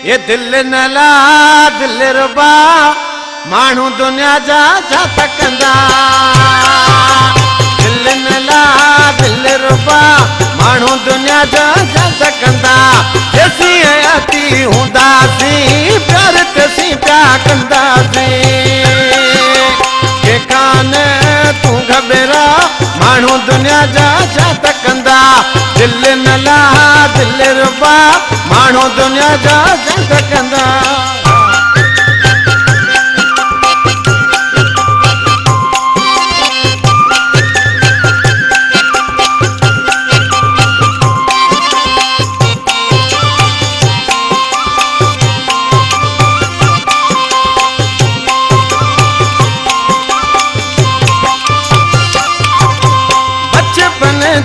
ये दिल न ला दिल रुबा मानू दुनिया जा तकंदा दिल न ला दिल रुबा मानू दुनिया जा तकंदा जैसी हयाती हुंदा सी प्यार तसी प्या कंदा सी के कान तू घबरा मानू दुनिया जा तकंदा दिल न ला दिल रुबा मानू दुनिया जा तकंदा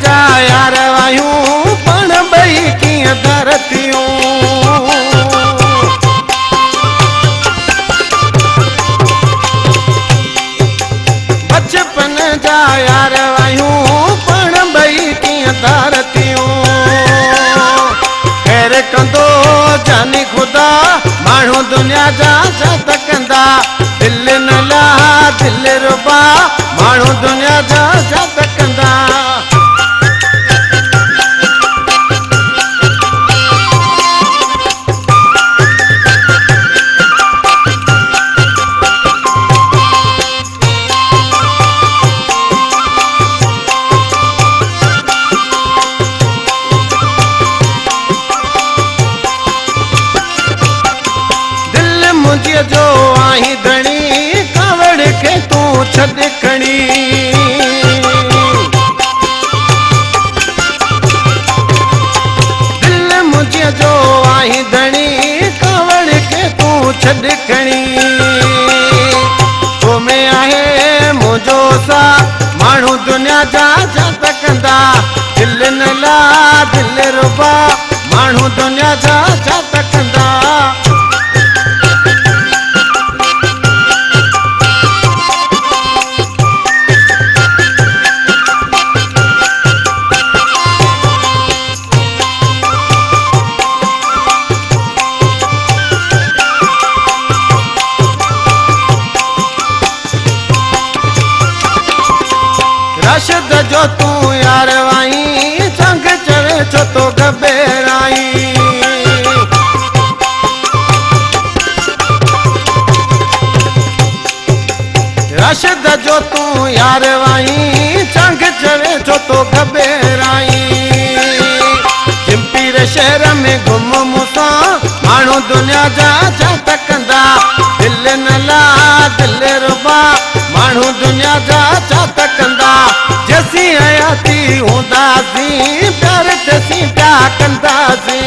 जा यार वायूं पण बई कीअं धरतियूं बचपन जा यार वायूं पण बई कीअं धरतियूं ख़ैर कंदो जानी ख़ुदा माण्हू दुनिया जा तकंदा दिल न ला दिल रुबा माण्हू दुनिया जा तकंदा जो आई धणी कावड़ के तू छद खणी दिल मुझे जो आई धणी कावड़ के तू छद खणी तो में आहे मुझो सा मानू दुनिया जा तकंदा दिल न ला दिल रुबा मानू दुनिया जा तकंदा रशद जो तू यार वाई संग चढ़े छो तो घबराई रशद जो तू यार वाई संग चढ़े छो तो घबराई चिंपीर शहर में घुम मूंसा माण्हू दुनिया जा तकंदा दिल न ला दिल रुबा माण्हू दुनिया जा तकंदा जैसी हयाती हुंदा सी प्यार तसी प्या कंदा सी